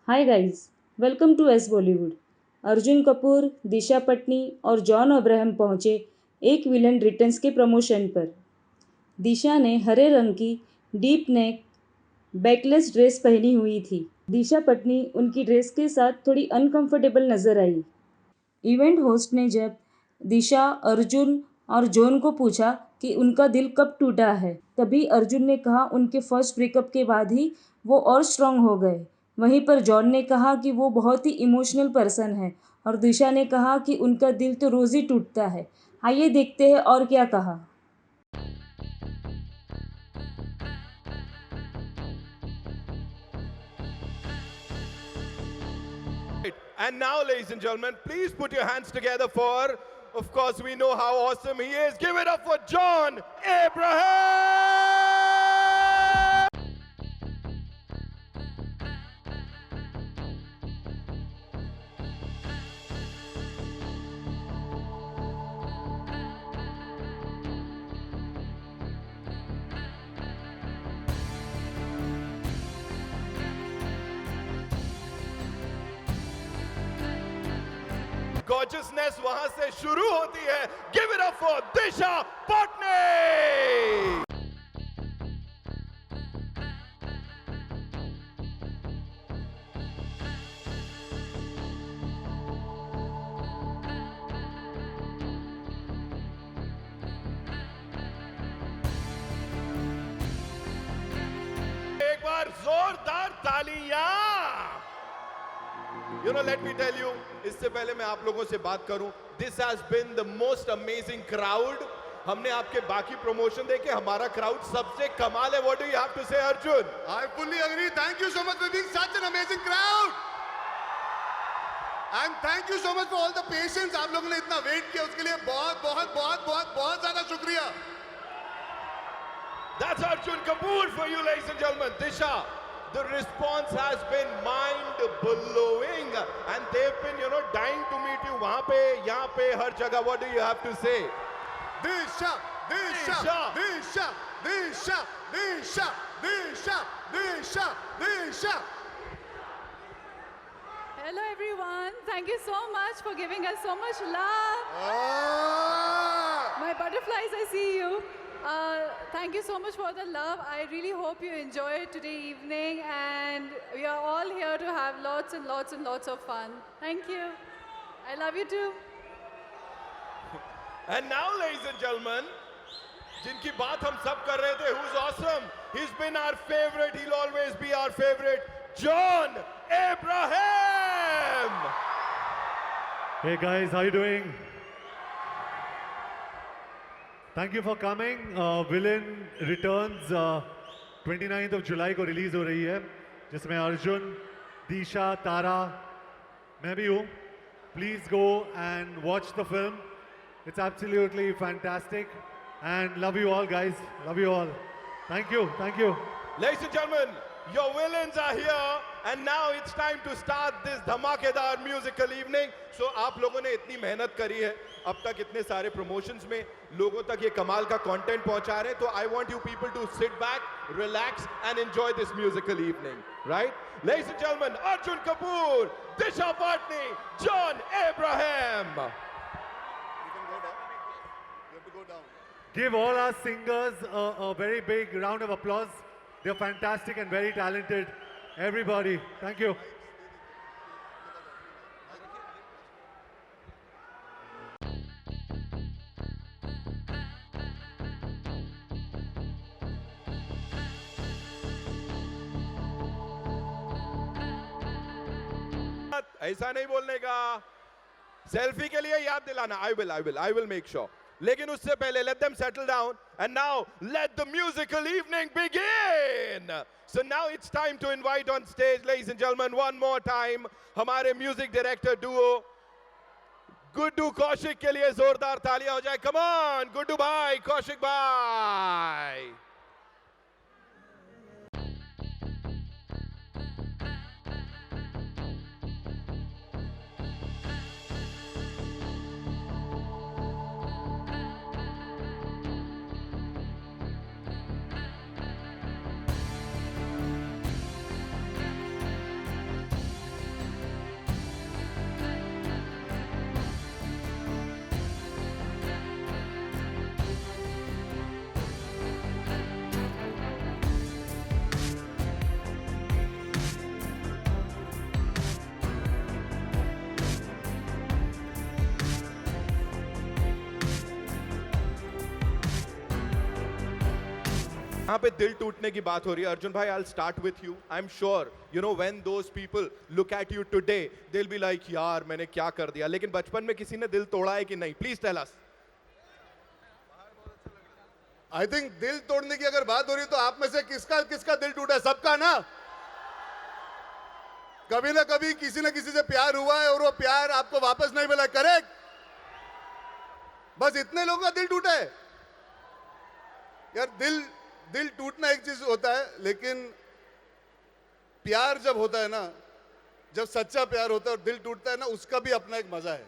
Hi guys, welcome to S Bollywood. Arjun Kapoor, Disha Patani और John Abraham पहुंचे एक विलन रिटर्न्स के प्रमोशन पर। दिशा ने हरे रंग की डीप नेक बैकलेस ड्रेस पहनी हुई थी। दिशा पटनी उनकी ड्रेस के साथ थोड़ी अनकंफर्टेबल नजर आई। इवेंट होस्ट ने जब दिशा, अर्जुन और जॉन को पूछा कि उनका दिल कब टूटा है, तभी अर्जुन ने कहा उनके फर्स्ट ब्रेकअप के बाद ही वो और स्ट्रांग हो गए। वहीं पर जॉन ने कहा कि वो बहुत ही इमोशनल पर्सन है और दिशा ने कहा कि उनका दिल तो रोज ही टूटता है। आइए देखते हैं और क्या कहा। And now, ladies and gentlemen, please put your hands together for, of course, we know how awesome he is. Give it up for John Abraham! Gorgeousness वहां से शुरू होती है. Give it up for Disha Patni! एक बार जोरदार तालियां. Let me tell you, इससे पहले मैं आप लोगों से बात करूं, this has been the most amazing crowd. हमने आपके बाकी प्रमोशन देखे, हमारा क्राउड सबसे कमाल है. What do you have to say, Arjun? I fully agree. Thank you so much for being such an amazing crowd. And thank you so much for all the patience. आप लोगों ने इतना wait किया उसके लिए बहुत बहुत बहुत बहुत बहुत ज्यादा शुक्रिया. That's Arjun Kapoor for you, ladies and gentlemen. Disha, the response has been mind-blowing, and they've been, dying to meet you. वहाँ पे, यहाँ पे, हर जगह. What do you have to say? Disha, Disha, Disha, Disha, Disha, Disha, Disha, Disha. Hello everyone, thank you so much for giving us so much love. Ah! My butterflies, I see you. Thank you so much for the love. I really hope you enjoyed today evening, and we are all here to have lots and lots and lots of fun. Thank you. I love you too. And now, ladies and gentlemen, जिनकी बात हम सब कर रहे थे, who's awesome? He's been our favorite. He'll always be our favorite. John Abraham. Hey guys, how you doing? Thank you for coming. Villain Returns 29th of July को release हो रही है, जिसमें अर्जुन, दिशा, तारा, मैं भी हूँ. Please go and watch the film. It's absolutely fantastic, and love you all, guys. Love you all. Thank you. Thank you. Ladies and gentlemen, your villains are here, and now it's time to start this धमाकेदार musical evening. So आप लोगों ने इतनी मेहनत करी है, अब तक इतने सारे promotions में लोगों तक ये कमाल का content पहुंचा रहे हैं, तो I want you people to sit back, relax, and enjoy this musical evening, right? Ladies and gentlemen, Arjun Kapoor, Disha Patni, John Abraham. Give all our singers a very big round of applause. They're fantastic and very talented. Everybody, thank you. ऐसा नहीं बोलने का. Selfie के लिए याद दिलाना. I will make sure. लेकिन उससे पहले let them settle down, and now let the musical evening begin. So now it's time to invite on stage, ladies and gentlemen, one more time, हमारे music director duo Guddu Kaushik के लिए जोरदार तालियां हो जाए. Come on, गुड्डू भाई, कौशिक भाई. यहाँ पे दिल टूटने की बात हो रही है अर्जुन भाई I start with you I am sure you know when those people look at you today they will be like यार मैंने क्या कर दिया लेकिन बचपन में किसी ने दिल तोड़ा है कि नहीं please tell us I think दिल तोड़ने की अगर बात हो रही है तो आप में से किसका किसका दिल टूटा है? सबका ना कभी ना कभी किसी ना किसी से प्यार हुआ है और वो प्यार आपको वापस नहीं मिला, करेक्ट? बस इतने लोगों का दिल टूटा है यार। दिल टूटना एक चीज होता है, लेकिन प्यार जब होता है ना, जब सच्चा प्यार होता है और दिल टूटता है ना, उसका भी अपना एक मजा है।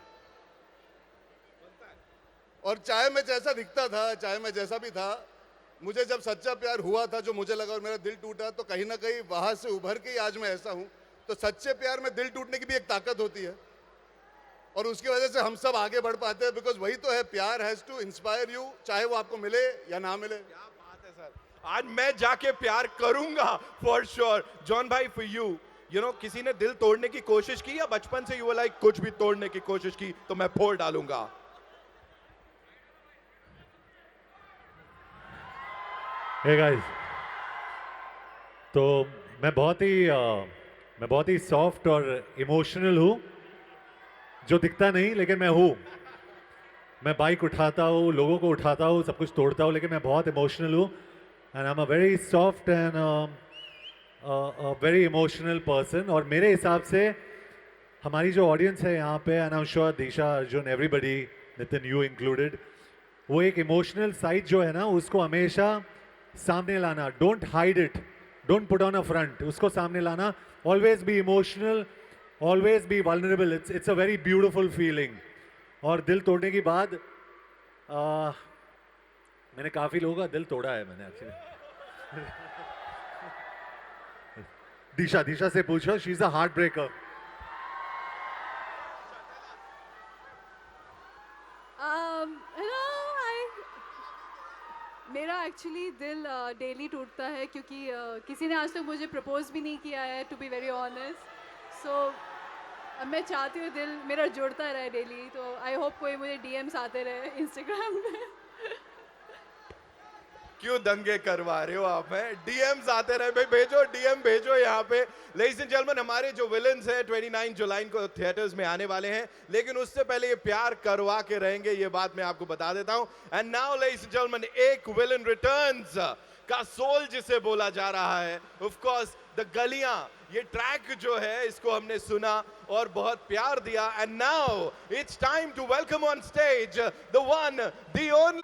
और चाहे मैं जैसा दिखता था, चाहे मैं जैसा भी था, मुझे जब सच्चा प्यार हुआ था जो मुझे लगा और मेरा दिल टूटा, तो कहीं ना कहीं वहां से उभर के ही आज मैं ऐसा हूं। तो सच्चे प्यार में दिल टूटने की भी एक ताकत होती है और उसकी वजह से हम सब आगे बढ़ पाते हैं, बिकॉज वही तो है, प्यार हैज टू इंस्पायर यू, चाहे वो आपको मिले या ना मिले। क्या बात है सर, आज मैं जाके प्यार करूंगा फॉर श्योर। जॉन भाई फॉर यू यू नो किसी ने दिल तोड़ने की कोशिश की या बचपन से यू लाइक कुछ भी तोड़ने की कोशिश की तो मैं फोड़ डालूंगा? हे गाइस, तो मैं बहुत ही सॉफ्ट और इमोशनल हूँ, जो दिखता नहीं लेकिन मैं हूँ। मैं बाइक उठाता हूँ, लोगों को उठाता हूँ, सब कुछ तोड़ता हूँ, लेकिन मैं बहुत इमोशनल हूँ and I am a very soft and very emotional person. और मेरे हिसाब से हमारी जो ऑडियंस है यहाँ पे, and I am sure Disha, Arjun, everybody, Nitin, you included, वो एक इमोशनल साइड जो है ना, उसको हमेशा सामने लाना, don't hide it, don't put on a front, उसको सामने लाना, always be emotional, always be vulnerable, it's a very beautiful feeling. और दिल तोड़ने की बाद मैंने काफी लोगों का दिल तोड़ा है मैंने एक्चुअली। दिशा से पूछो, she is a heart breaker. मेरा एक्चुअली दिल डेली टूटता है क्योंकि किसी ने आज तक मुझे प्रपोज भी नहीं किया है, टू बी वेरी ऑनेस्ट। सो मैं चाहती हूँ दिल मेरा जुड़ता रहे डेली, तो आई होप कोई मुझे डीएम्स आते रहे इंस्टाग्राम पे। क्यों दंगे करवा रहे हो आप? हैं डीएम्स आते रहे भाई, भेजो डीएम भेजो यहाँ पे। लेडीज एंड जेंटलमैन, हमारे जो विलन्स हैं 29 जुलाई को थिएटर्स में आने वाले हैं, लेकिन उससे पहले ये प्यार करवा के रहेंगे, ये बात मैं आपको बता देता हूँ। And now ladies and gentleman, एक विलन रिटर्न्स का सोल जिसे बोला जा रहा है, ऑफ कोर्स द गलियां, ये ट्रैक जो है इसको हमने सुना और बहुत प्यार दिया। And now it's time to welcome on stage the one the only.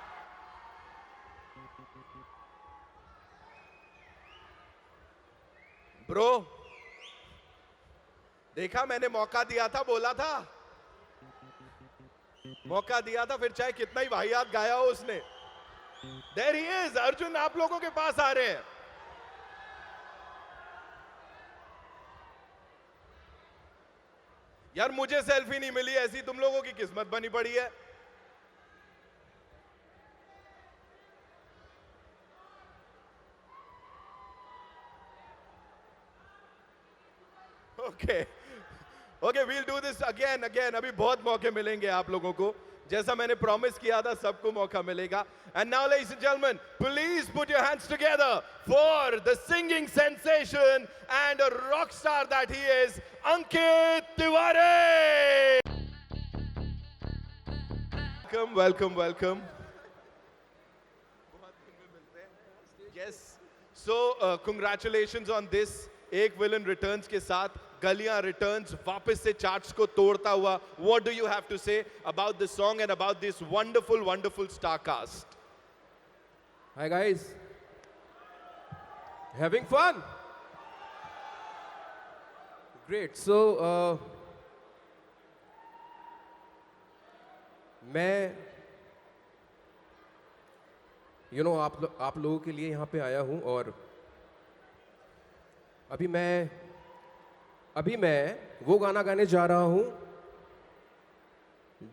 Bro, देखा मैंने मौका दिया था, बोला था मौका दिया था, फिर चाहे कितना ही वाहियात गाया हो उसने। देयर ही इज, अर्जुन आप लोगों के पास आ रहे हैं। यार मुझे सेल्फी नहीं मिली, ऐसी तुम लोगों की किस्मत बनी पड़ी है। Okay we'll do this again. अभी बहुत मौके मिलेंगे आप लोगों को, जैसा मैंने प्रॉमिस किया था, सबको मौका मिलेगा। And now ladies and gentleman, please put your hands together for the singing sensation and a rock star that he is, Ankit Tiwari. Welcome. Yes, so congratulations on this. एक विलन रिटर्न्स के साथ गलियां रिटर्न्स वापस से चार्ट्स को तोड़ता हुआ। What do you have to say about this song and about this wonderful star cast? Hi guys, having fun? Great. So मैं आप लोगों के लिए यहाँ पे आया हूँ और अभी मैं वो गाना गाने जा रहा हूँ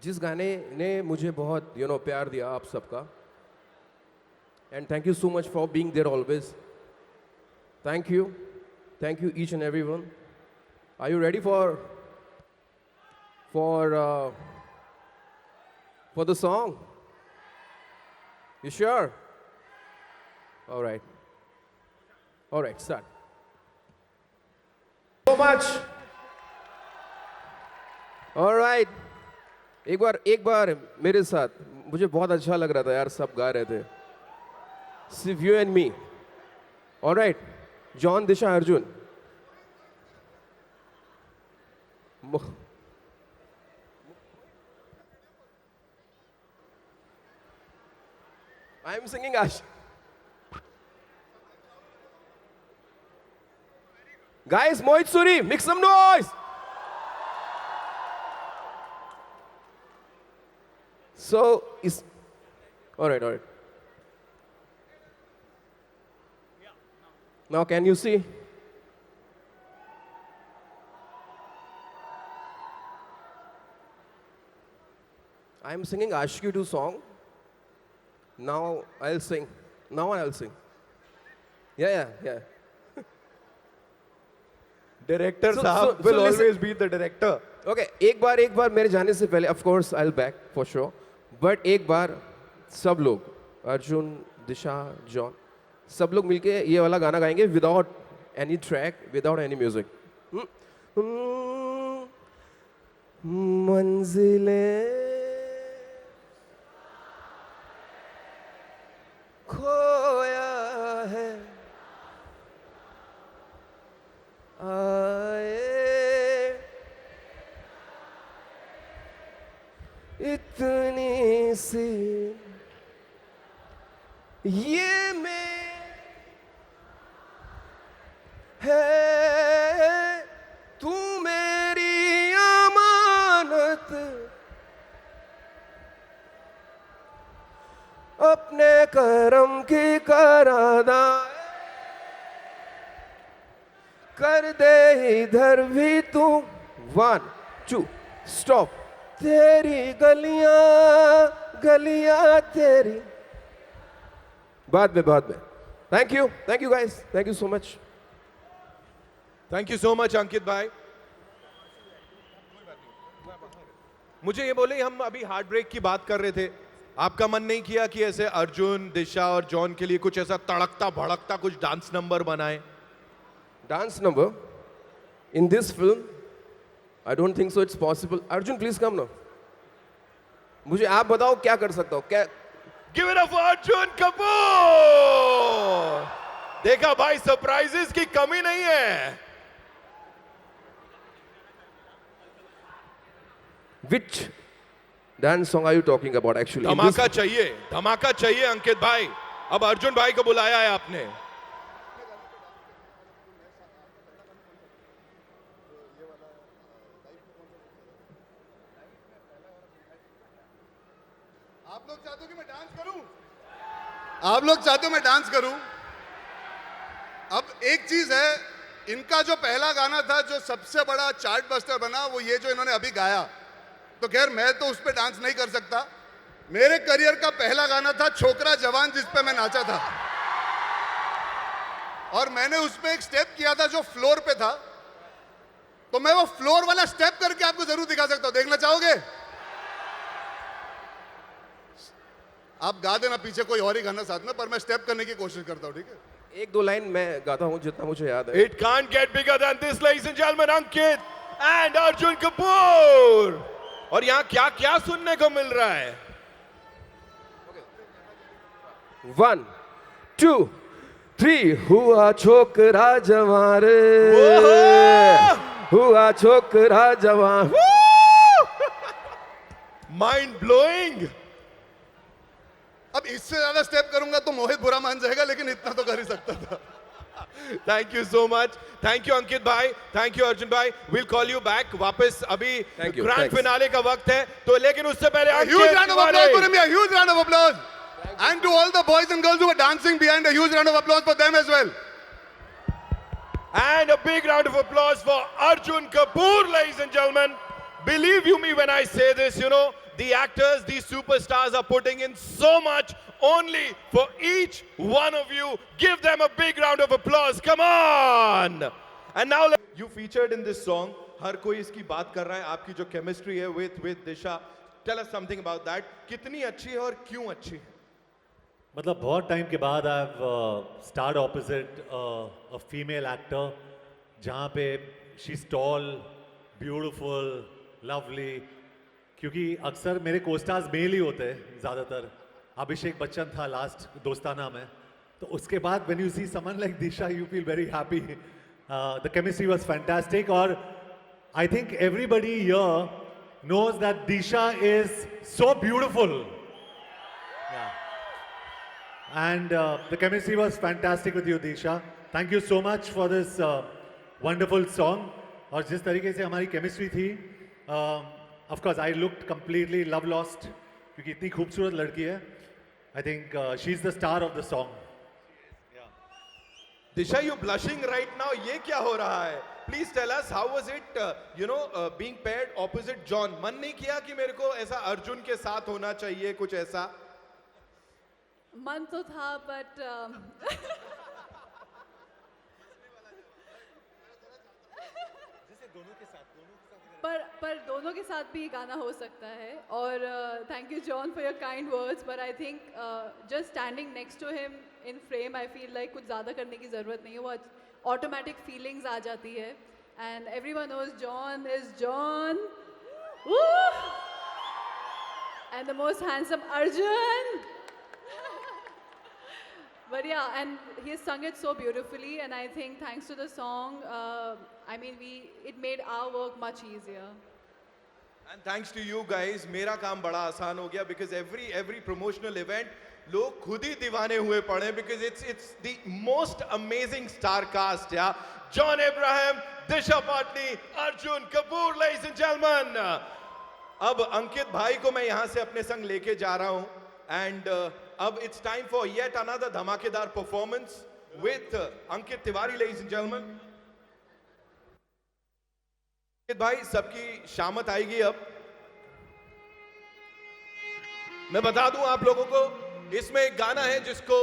जिस गाने ने मुझे बहुत प्यार दिया आप सबका। And thank you so much for being there always. Thank you each and every one. Are you ready for the song? You sure? All right. All right, start. So much. All right. एक बार मेरे साथ मुझे बहुत अच्छा लग रहा था यार, सब गा रहे थे, सिर्फ you and me. All right, John, Disha, Arjun. I am singing Ash. Guys, Mohit Suri, make some noise. So, is all right, all right. Now, can you see? I am singing Ask You To song. Now I'll sing. Now I'll sing. Yeah. Director So- साहब so will listen- always be the director. Okay, एक बार मेरे जाने से पहले, of course I'll back for sure. But एक बार सब लोग, अर्जुन, दिशा, John, सब लोग मिलके ये वाला गाना गाएंगे without any track, without any music. मंजिलें खोया है आए इतनी सी ये में है तू मेरी अमानत अपने करम की करादा कर दे इधर भी तू. 1 2 स्टॉप. तेरी गलियां तेरी. बाद में. Thank you guys, thank you so much. Thank you so much अंकित भाई. मुझे ये बोले, हम अभी हार्ट ब्रेक की बात कर रहे थे, आपका मन नहीं किया कि ऐसे अर्जुन, दिशा और जॉन के लिए कुछ ऐसा तड़कता भड़कता कुछ डांस नंबर बनाए? Dance number in this film, I don't think so it's possible. Arjun, please come now. मुझे आप बताओ क्या कर सकता हूँ क्या? Give it up for Arjun Kapoor. देखा भाई, सरप्राइजेस की कमी नहीं है. Which dance song are you talking about actually? In धमाका चाहिए अंकित भाई. अब अर्जुन भाई को बुलाया है आपने. आप लोग चाहते हो कि मैं डांस करूं? आप लोग चाहते हो मैं डांस करूं? अब एक चीज है, इनका जो पहला गाना था जो सबसे बड़ा चार्ट बस्टर बना, वो ये जो इन्होंने अभी गाया, तो खैर मैं तो उस पे डांस नहीं कर सकता. मेरे करियर का पहला गाना था छोकरा जवान, जिस पे मैं नाचा था, और मैंने उस पे एक स्टेप किया था जो फ्लोर पे था. तो मैं वो फ्लोर वाला स्टेप करके आपको जरूर दिखा सकता हूं. देखना चाहोगे? आप गा देना पीछे कोई और ही गाना साथ में, पर मैं स्टेप करने की कोशिश करता हूं, ठीक है? एक दो लाइन मैं गाता हूँ जितना मुझे याद है. It can't get bigger than this, ladies and gentlemen. Ankit and Arjun Kapoor. और यहाँ क्या क्या सुनने को मिल रहा है? 1 2 3 हुआ छोकरा जवान रे, हुआ छोकरा जवान. Mind blowing. अब इससे ज्यादा स्टेप करूंगा तो मोहित बुरा मान जाएगा, लेकिन इतना तो कर ही सकता था. Thank you so much. Thank you Ankit भाई. Thank you Arjun भाई. We'll call you back. वापस अभी Thank you, grand thanks. Finale का वक्त है, तो लेकिन उससे पहले A huge round of applause for him, a huge round of applause. And to all the boys and girls who were dancing behind, a huge round of applause for them as well. And a big round of applause for Arjun Kapoor, ladies and gentlemen. Believe you me when I say this, you know, the actors, these superstars are putting in so much only for each one of you. Give them a big round of applause. Come on. And now you featured in this song. हर कोई इसकी बात कर रहा है, आपकी जो chemistry है with Disha. Tell us something about that. कितनी अच्छी है और क्यों अच्छी है? मतलब बहुत टाइम के बाद I have starred opposite a female actor जहाँ पे she is tall beautiful lovely, क्योंकि अक्सर मेरे कोस्टार्स मेल ही होते हैं ज़्यादातर। अभिषेक बच्चन था लास्ट दोस्ताना में, तो उसके बाद when you see someone like Disha you feel very happy. The chemistry was fantastic और I think everybody here knows that Disha is so beautiful. And the chemistry was fantastic with you, Disha. Thank you so much for this wonderful song. और जिस तरीके से हमारी chemistry थी, of course I looked completely love lost क्योंकि इतनी खूबसूरत लड़की है. I think she's the star of the song. Disha, you blushing right now. ये क्या हो रहा है? Please tell us how was it, being paired opposite John. मन नहीं किया कि मेरे को ऐसा अर्जुन के साथ होना चाहिए, कुछ ऐसा? मन तो था बट पर दोनों के साथ भी गाना हो सकता है और thank you John for your kind words, पर I think just standing next to him in frame I feel like कुछ ज़्यादा करने की ज़रूरत नहीं है, वो ऑटोमेटिक फीलिंग्स आ जाती है and everyone knows John is John and the most handsome Arjun. But yeah, and he sung it so beautifully, and I think thanks to the song, it made our work much easier. And thanks to you guys, मेरा काम बड़ा आसान हो गया because every promotional event लोग खुद ही दीवाने हुए पड़े because it's the most amazing star cast, yeah. John Abraham, Disha Patni, Arjun Kapoor, ladies and gentlemen. अब अंकित भाई को मैं यहाँ से अपने संग लेके जा रहा हूँ and अब it's time for yet another धमाकेदार performance with Ankit Tiwari, ladies and gentlemen. अंकित भाई सबकी शामत आएगी अब. मैं बता दूं आप लोगों को, इसमें एक गाना है जिसको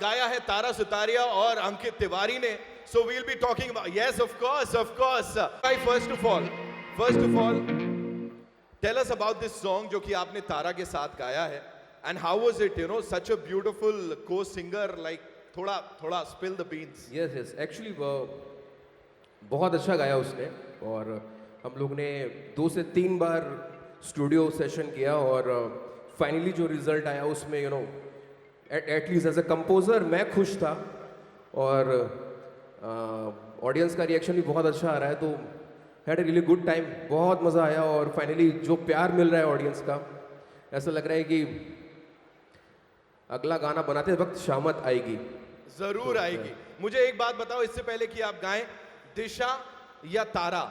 गाया है तारा सुतारिया और अंकित तिवारी ने. So we'll be talking about, yes, of course. First of all, tell us about this song जो कि आपने तारा के साथ गाया है. And how was it, such a beautiful co-singer, like थोड़ा spill the beans. Yes, actually बहुत अच्छा गाया उसने और हम लोग ने 2 से 3 बार स्टूडियो सेशन किया और फाइनली जो रिजल्ट आया उसमें एटलीस्ट एज अ कंपोजर मैं खुश था और ऑडियंस का रिएक्शन भी बहुत अच्छा आ रहा है, तो had a really good time, बहुत मज़ा आया और फाइनली जो प्यार मिल रहा है ऑडियंस का, ऐसा लग रहा है कि अगला गाना बनाते वक्त शामत आएगी. जरूर आएगी. मुझे एक बात बताओ इससे पहले कि आप गाएं, दिशा या तारा,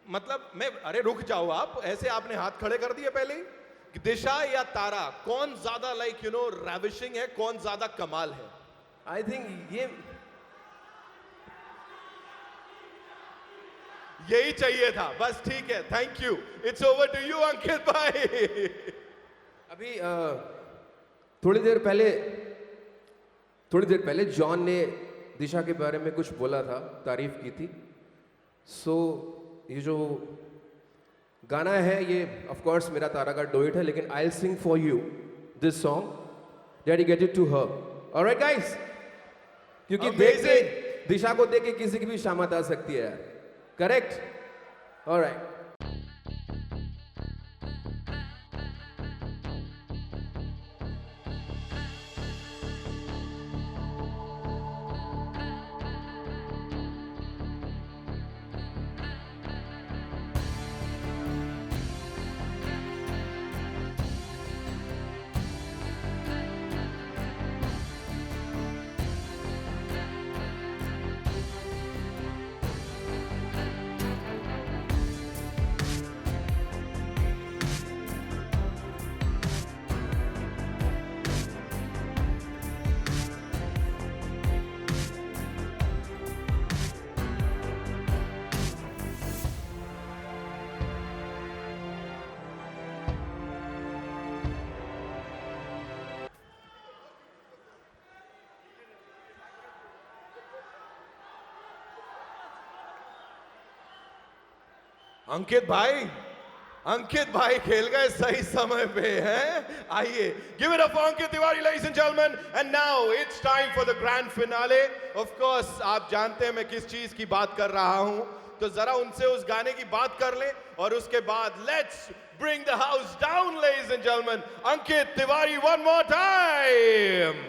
मतलब अरे रुक जाओ आप, ऐसे आपने हाथ खड़े कर दिए पहले ही. दिशा या तारा, कौन ज्यादा रैविशिंग है, कौन ज्यादा कमाल है? आई थिंक यही चाहिए था बस. ठीक है, thank you. It's over to you Ankit भाई. अभी थोड़ी देर पहले जॉन ने दिशा के बारे में कुछ बोला था, तारीफ की थी. सो ये जो गाना है ये ऑफ कोर्स मेरा तारा का डोइट है, लेकिन I will sing for you this song dedicated to her. Alright guys, क्योंकि दिशा को देख के किसी की भी शामत आ सकती है यार. करेक्ट? ऑलराइट. अंकित भाई, अंकित भाई खेल गए सही समय पे हैं. आइए, give it up for Ankit Tiwari, ladies and gentlemen. And now it's time for the grand finale. Of course, आप जानते हैं मैं किस चीज की बात कर रहा हूं, तो जरा उनसे उस गाने की बात कर लें और उसके बाद let's bring the house down, ladies and gentlemen. Ankit Tiwari one more time.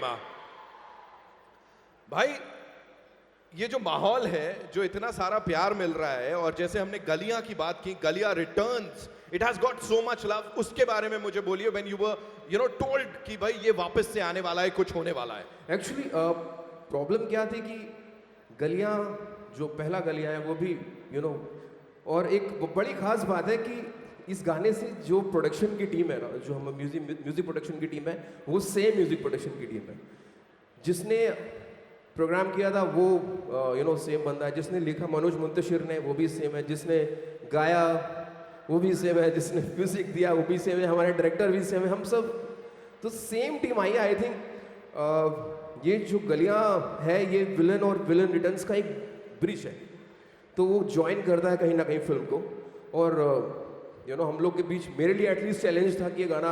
भाई ये जो माहौल है, जो इतना सारा प्यार मिल रहा है, और जैसे हमने गलियां की बात की, गलियां returns, it has got so much love. उसके बारे में मुझे बोलिए, व्हेन यू वर टोल्ड कि भाई ये वापस से आने वाला है, कुछ होने वाला है. एक्चुअली प्रॉब्लम क्या थी कि गलियां, जो पहला गलियां है वो भी और एक बड़ी खास बात है कि इस गाने से जो प्रोडक्शन की टीम है ना, जो हम म्यूजिक प्रोडक्शन की टीम है, वो सेम म्यूजिक प्रोडक्शन की टीम है. जिसने प्रोग्राम किया था वो सेम बंदा है, जिसने लिखा मनोज मुंतशिर ने वो भी सेम है, जिसने गाया वो भी सेम है, जिसने म्यूजिक दिया वो भी सेम है, हमारे डायरेक्टर भी सेम है, हम सब तो same team I. I think ये जो गलियां है ये विलन और विलन रिटर्न्स का एक ब्रिज है, तो वो ज्वाइन करता है कहीं ना कहीं फिल्म को. और हम लोग के बीच, मेरे लिए एटलीस्ट चैलेंज था कि ये गाना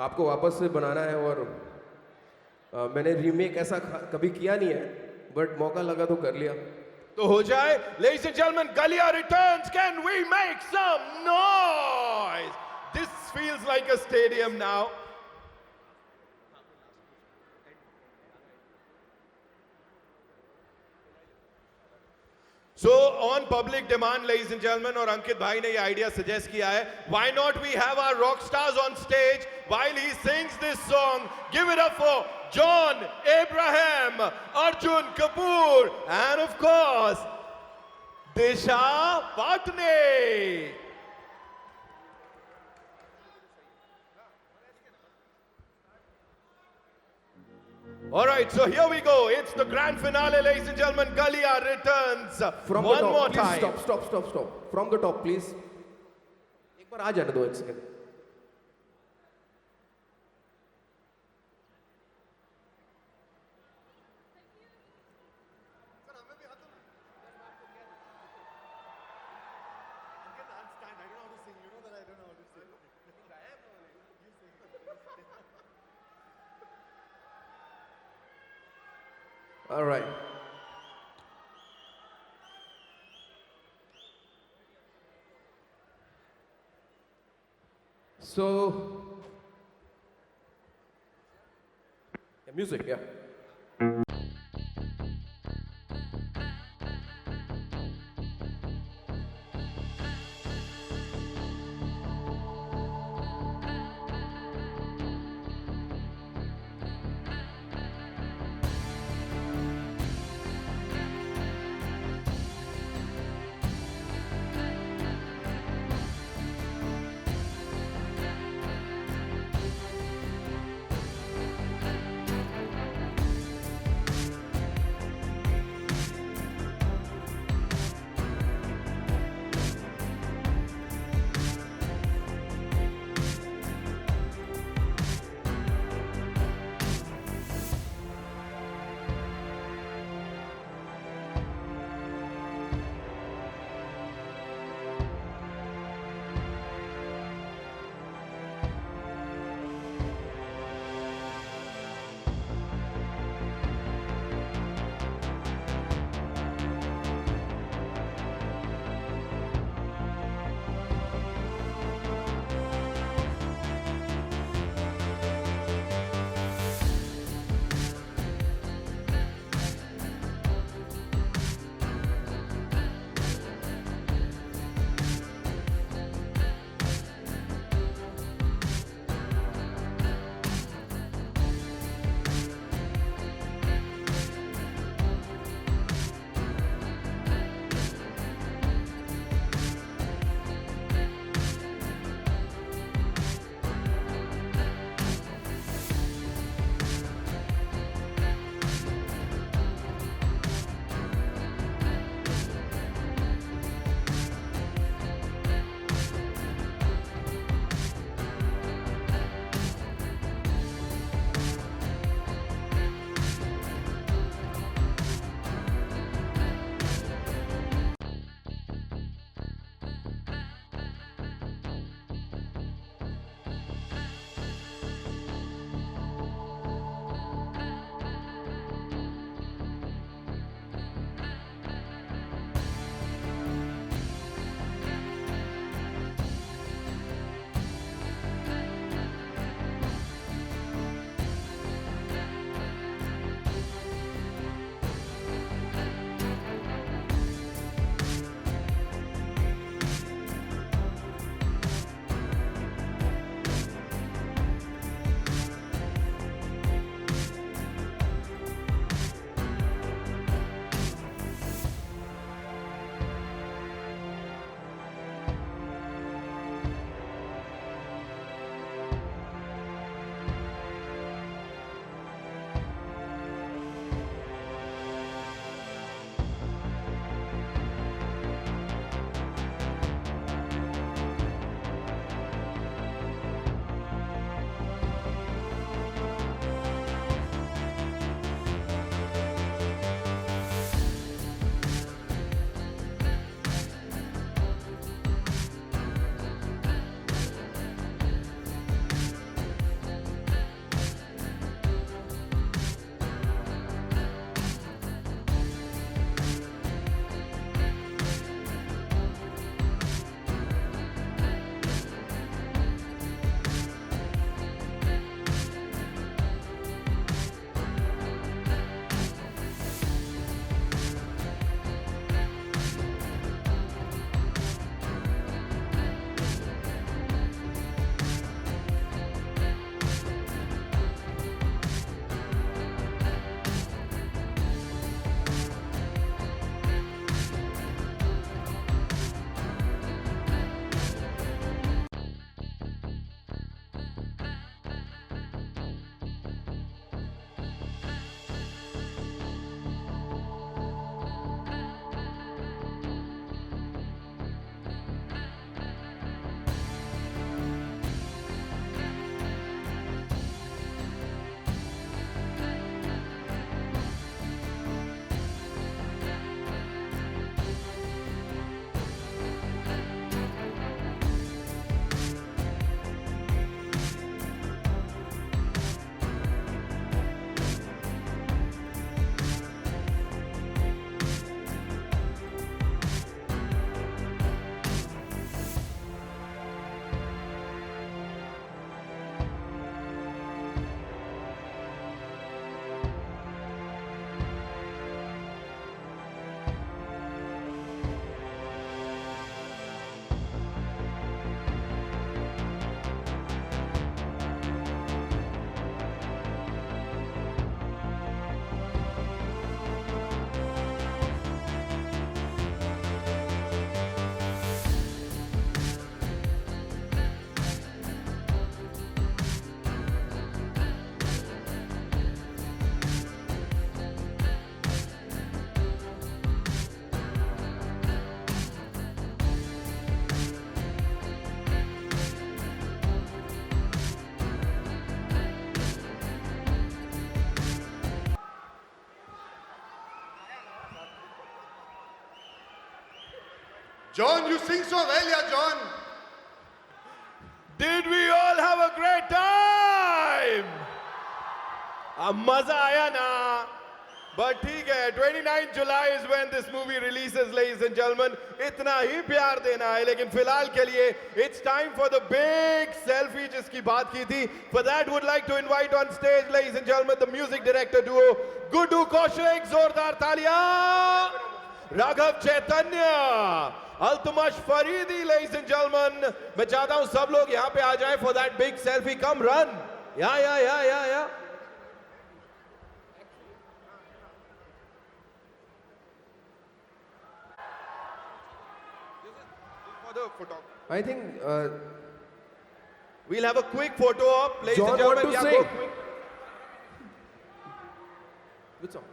आपको वापस से बनाना है. और मैंने रीमेक ऐसा कभी किया नहीं है, बट मौका लगा तो कर लिया. तो हो जाए. Ladies and gentlemen, Galia returns. Can we make some noise? This feels like a stadium now. So on public demand, ladies and gentlemen, और अंकित भाई ने ये आइडिया सजेस्ट किया है, why not we have our rock stars on stage while he sings this song. Give it up for John Abraham, Arjun Kapoor, and of course, Disha Patni. All right, so here we go. It's the grand finale, ladies and gentlemen. Galia returns From one the top, more please time. stop. From the top, please. एक बार आ जाने दो, एक second. All right. So, music, yeah. John, you sing so well, yeah, John. Did we all have a great time? अब मजा आया ना? But ठीक है, 29 July is when this movie releases, ladies and gentlemen. इतना ही प्यार देना है, लेकिन फिलहाल के लिए it's time for the big selfie जिसकी बात की थी. For that, would like to invite on stage, ladies and gentlemen, the music director duo Guddu Kaushik, जोरदार तालियां. Raghav Chaitanya, Altamash Faridi, ladies and gentlemen. मैं चाहता हूं सब लोग यहाँ पे आ जाएं for that big selfie. Come run. Yeah. For the photo. I think We'll have a quick photo op, ladies John and gentlemen. want to Yeah, sing. go quick. which song?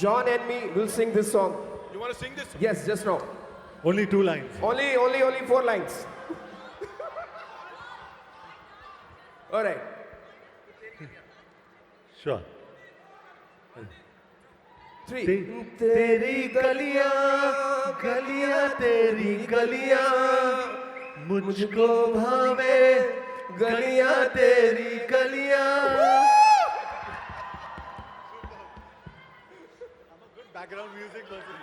John and me will sing this song. You want to sing this? Yes, just now. Only 2 lines. Only 4 lines. All right. Sure. 3. तेरी गलियां गलियां तेरी गलियां मुझको भावे गलियां तेरी गलियां. Background music person.